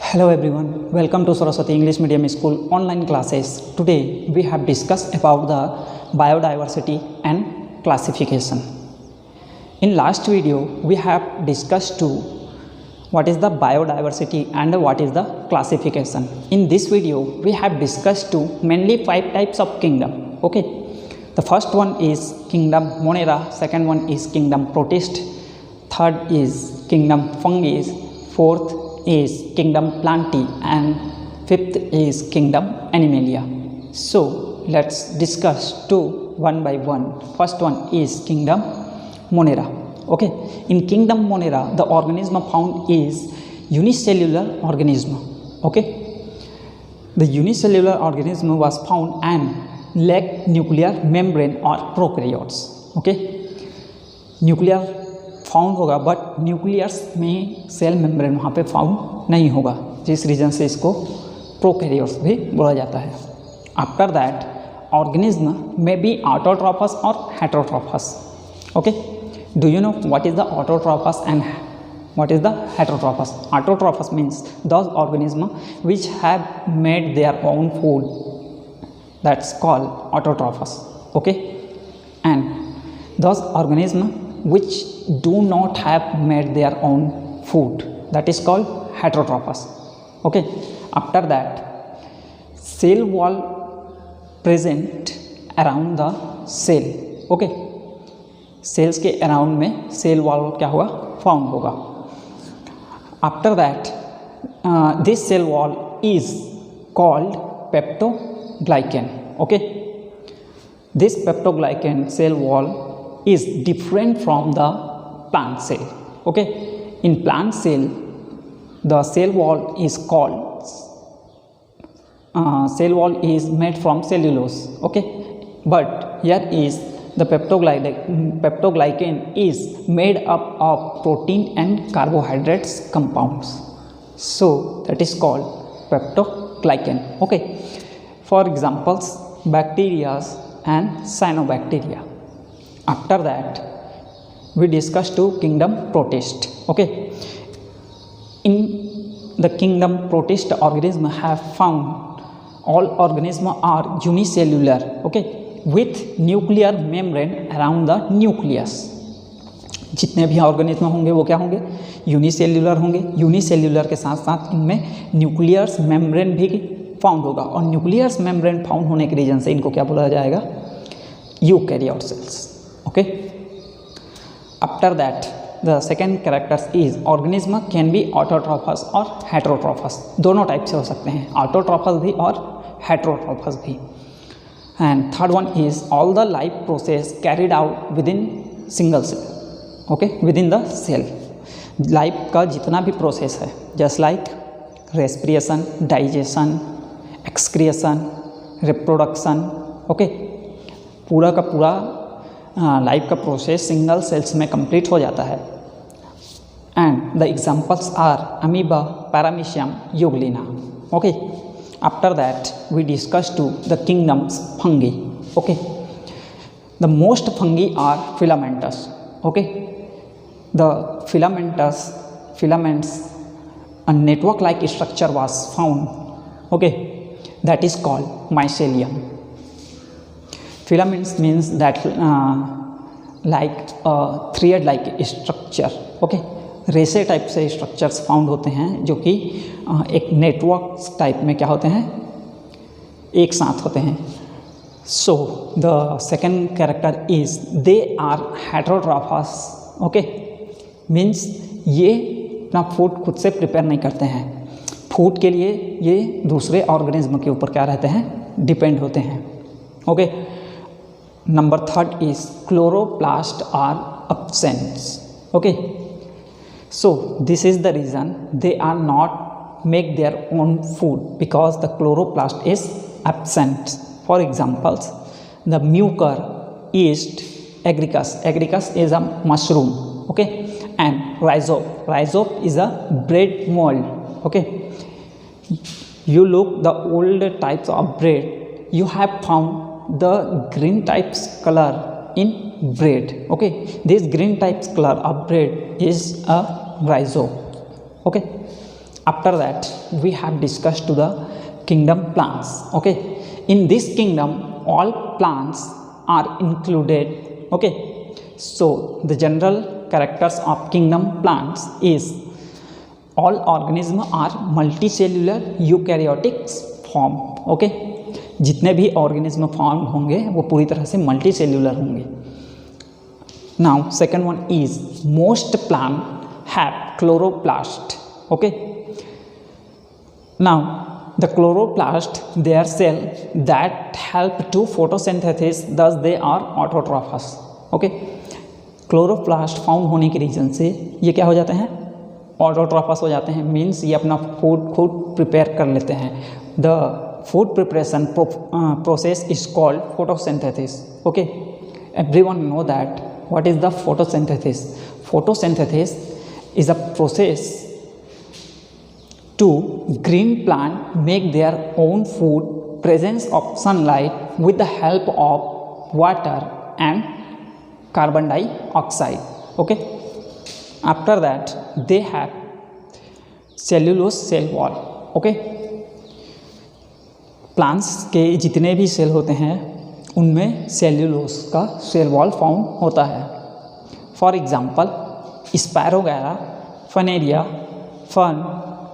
Hello everyone, welcome to Saraswati English Medium School online classes. Today we have discussed about the biodiversity and classification. In last video we have discussed to what is the biodiversity and what is the classification. In this video we have discussed to mainly 5 types of kingdom. Okay, the first one is kingdom Monera, second one is kingdom Protist, third is kingdom Fungus, fourth is kingdom Plantae, and fifth is kingdom Animalia. So let's discuss two one by one. First one is kingdom Monera. Okay, in kingdom Monera the organism found is unicellular organism. Okay, the unicellular organism was found and lacked nuclear membrane or prokaryotes. Okay, nuclear found होगा but nucleus में cell membrane वहाँ पे found नहीं होगा, जिस reason से इसको prokaryotes भी बोला जाता है. आफ्टर दैट ऑर्गेनिज्म में बी ऑटोट्रॉफस और heterotrophs. Okay, do you know what is the autotrophs and what is the heterotrophs? Autotrophs means those organism which have made their own food, that's called autotrophs. Okay, and those organism which do not have made their own food, that is called heterotrophs. Okay, after that cell wall present around the cell. Okay, cells के around में cell wall क्या होगा? found होगा. After that this cell wall is called peptoglycan. Okay, this peptoglycan cell wall is different from the plant cell. Okay, in plant cell the cell wall is called cell wall is made from cellulose. Okay, but here is the peptoglycan is made up of protein and carbohydrates compounds, so that is called peptoglycan. Okay, for examples bacteria and cyanobacteria. After that we discuss to kingdom Protist. Okay, in the kingdom Protist organism have found all organism are unicellular. Okay, with nuclear membrane around the nucleus. जितने भी organism होंगे वो क्या होंगे? Unicellular होंगे. Unicellular के साथ साथ इनमें न्यूक्लियस मेम्ब्रेन भी फाउंड होगा, और न्यूक्लियस मेम्ब्रेन फाउंड होने के रीजन से इनको क्या बोला जाएगा? Eukaryote cells. Okay, after that the second character is organism can be autotrophous or heterotrophous. दोनों टाइप से हो सकते हैं, autotrophous भी और heterotrophous भी. And third one is all the life process carried out within single cell. Okay, within the cell life का जितना भी प्रोसेस है, just like respiration, digestion, excretion, reproduction. Okay, पूरा का पूरा लाइफ का प्रोसेस सिंगल सेल्स में कंप्लीट हो जाता है. And the examples are amoeba, paramecium, euglena. Okay, after that we discuss to the kingdoms fungi. Okay, the most fungi are filamentous. Okay, the filaments a network like structure was found. Okay, that is called mycelium. Filaments means that like thread like structure. Okay, रेसे type से structures found होते हैं जो कि एक network type में क्या होते हैं? एक साथ होते हैं. So the second character is they are heterotrophs. Okay, means ये अपना फूड खुद से प्रिपेयर नहीं करते हैं. फूड के लिए ये दूसरे ऑर्गेनिज्म के ऊपर क्या रहते हैं? डिपेंड होते हैं. Okay, number third is chloroplast are absent. Okay, so this is the reason they are not make their own food, because the chloroplast is absent. For examples, the mucor, yeast, agaricus is a mushroom. Okay, and rhizope is a bread mold. Okay, you look the old types of bread, you have found the green types color in bread. Okay, this green types color of bread is a rhizome. Okay, after that we have discussed to the kingdom plants. Okay, in this kingdom all plants are included. Okay, so the general characters of kingdom plants is all organisms are multicellular eukaryotic form. Okay, जितने भी organism form होंगे वो पूरी तरह से multi cellular होंगे. Now second one is most plant have chloroplast. Okay, now the chloroplast they are cell that help to photosynthesis, thus they are autotrophs. Okay, chloroplast found होने के रीजन से ये क्या हो जाते हैं, ऑटोट्रॉफस हो जाते हैं. मीन्स ये अपना फूड खुद प्रिपेयर कर लेते हैं. The food preparation process is called photosynthesis. Okay, everyone know that what is the photosynthesis. Photosynthesis is a process to green plant make their own food, presence of sunlight with the help of water and carbon dioxide. Okay, after that they have cellulose cell wall. Okay, plants के जितने भी cell होते हैं उनमें cellulose का cell wall found होता है. For example spirogyra, funaria, fern,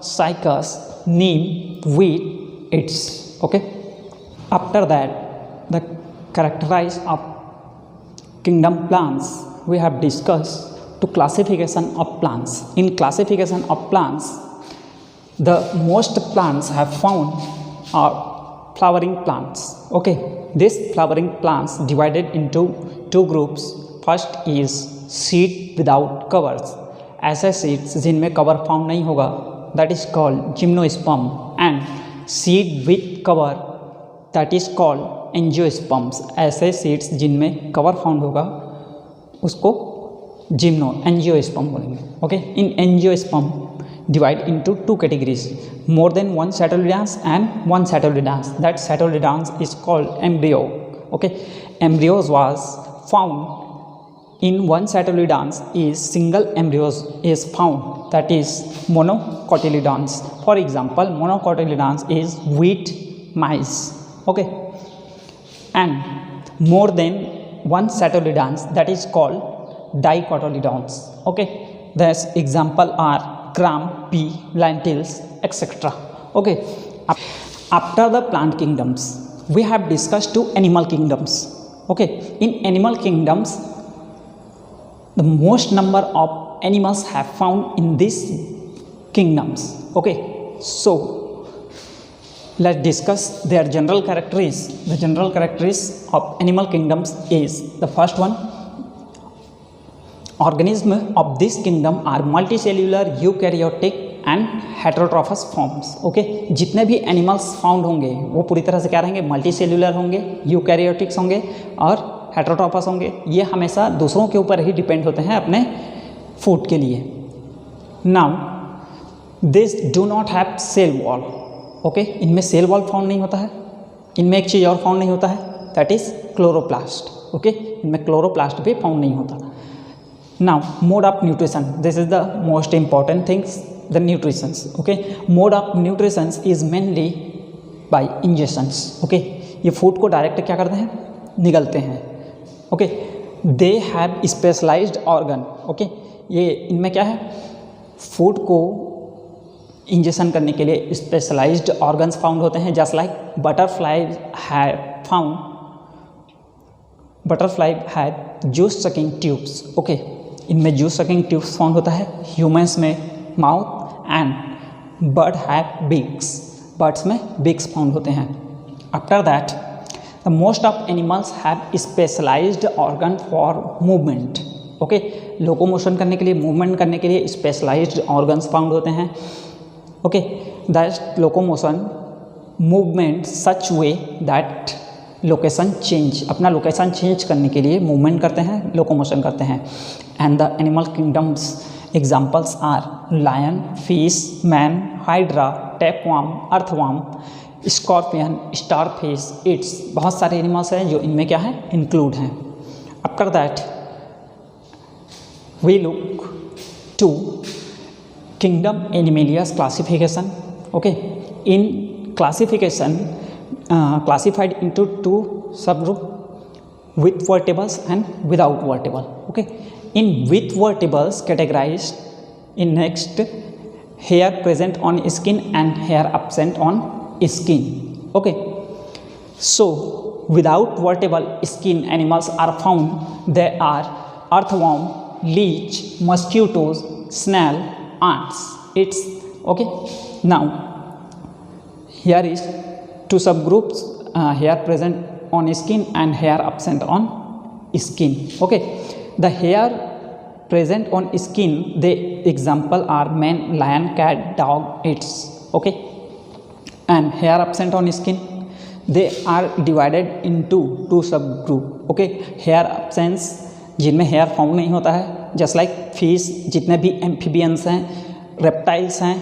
cycas, neem, wheat, its. Okay, after that the characterize of kingdom plants we have discuss two classification of plants. In classification of plants the most plants have found are flowering plants. Okay, these flowering plants divided into two groups. First is seed without covers. ऐसे seeds जिनमें cover found नहीं होगा, that is called gymnosperm, and seed with cover, that is called angiosperms. ऐसे seeds जिनमें cover found होगा उसको angiosperm बोलेंगे. Okay, in angiosperm divide into two categories, more than one cotyledons and one cotyledons. That cotyledons is called embryo. Okay, embryos was found in one cotyledons is single embryos is found, that is monocotyledons. For example, monocotyledons is wheat, maize. Okay, and more than one cotyledons, that is called dicotyledons. Okay, the example are gram, pea, lentils, etc. Okay, after the plant kingdoms we have discussed two animal kingdoms. Okay, in animal kingdoms the most number of animals have found in these kingdoms. Okay, so let's discuss their general characteristics. The general characteristics of animal kingdoms is the first one, organism of this kingdom are multicellular eukaryotic and heterotropous forms. Okay, जितने भी animals found होंगे वो पूरी तरह से क्या रहेंगे, multicellular होंगे, यूकैरियोटिक्स होंगे और हेटरोट्रोपस होंगे. ये हमेशा दूसरों के ऊपर ही डिपेंड होते हैं अपने फूड के लिए. Now this do not have cell wall. Okay, इनमें सेल वॉल फाउंड नहीं होता है. इनमें एक चीज़ और फाउंड नहीं होता है, दैट इज़ क्लोरोप्लास्ट. ओके, इनमें क्लोरोप्लास्ट भी फाउंड नहीं होता. Now mode of nutrition, this is the most important things, the nutritions. Okay, mode of nutrition is mainly by ingestions. Okay, ये फूड को डायरेक्ट क्या करते हैं, निगलते हैं. Okay, they have specialised organ. Okay, ये इनमें क्या है, फूड को इंजेक्शन करने के लिए स्पेशलाइज्ड ऑर्गन्स फाउंड होते हैं. Just like butterfly have juice sucking tubes. Okay, इनमें जूस सकिंग ट्यूब्स फाउंड होता है. ह्यूमंस में mouth and bird have beaks, birds में बिग्स फाउंड होते हैं. After that the most of animals have specialised organ for movement. Okay, locomotion करने के लिए, मूवमेंट करने के लिए स्पेशलाइज्ड ऑर्गन्स फाउंड होते हैं. Okay, that locomotion movement such way that location change, अपना लोकेशन चेंज करने के लिए मूवमेंट करते हैं, लोकोमोशन करते हैं. And the animal kingdoms examples are lion, fish, man, hydra, tapeworm, earthworm, scorpion, starfish, its. बहुत सारे एनिमल्स हैं जो इनमें क्या है, इंक्लूड हैं. After that, we look to kingdom Animalia's classification. Okay, in classification, classified into two subgroup, with vertebrates and without vertebral. Okay, in with vertebrates categorized in next hair present on skin and hair absent on skin. Okay, so without vertebral skin animals are found. They are earthworm, leech, mosquitoes, snail, ants. It's okay. Now here is two subgroups, hair present on skin and hair absent on skin. Okay, the hair present on skin, the example are man, lion, cat, dog, its. Okay, and hair absent on skin, they are divided into two subgroup. Okay, hair absence जिनमें hair found नहीं होता है, just like fish, जितने भी amphibians हैं, reptiles हैं,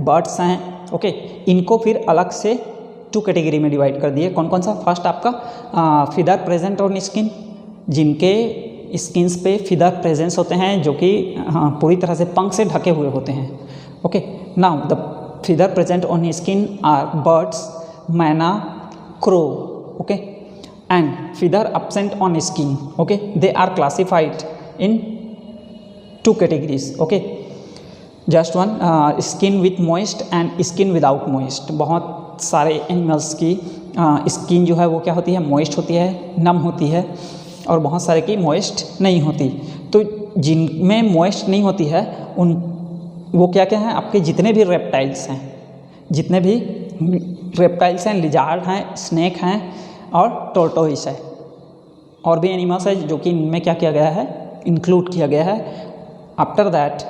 birds हैं. Okay, इनको फिर अलग से टू कैटेगरी में डिवाइड कर दिए. कौन कौन सा? फर्स्ट आपका फिदर प्रेजेंट ऑन स्किन, जिनके स्किन्स पे फिदर प्रेजेंस होते हैं, जो कि पूरी तरह से पंख से ढके हुए होते हैं. Okay, now the feather present on skin are birds, myna, crow. Okay, and feather absent on skin. Okay, they are classified in two categories. Okay, just one, skin with moist and skin without moist. बहुत सारे animals की skin जो है वो क्या होती है? Moist होती है, नम होती है, और बहुत सारे की मॉइस्ट नहीं होती. तो जिनमें मॉइस्ट नहीं होती है उन वो क्या क्या हैं? आपके जितने भी रेप्टाइल्स हैं, जितने भी रेप्टाइल्स हैं, लिजार्ड हैं, स्नेक हैं और टोर्टोइस है. और भी एनिमल्स है जो कि इनमें क्या किया गया है? इंक्लूड किया गया है. After that,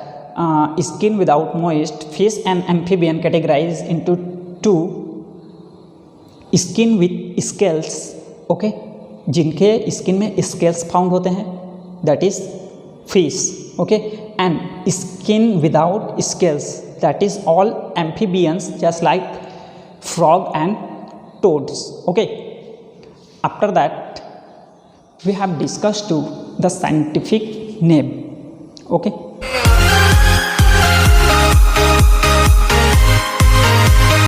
skin without moist, fish and amphibian categorise into two. Skin with scales. Okay, जिनके स्किन में स्केल्स फाउंड होते हैं, that is fish. Okay, and skin without scales, that is all amphibians just like frog and toads. Okay, after that we have discussed to the scientific name. Okay,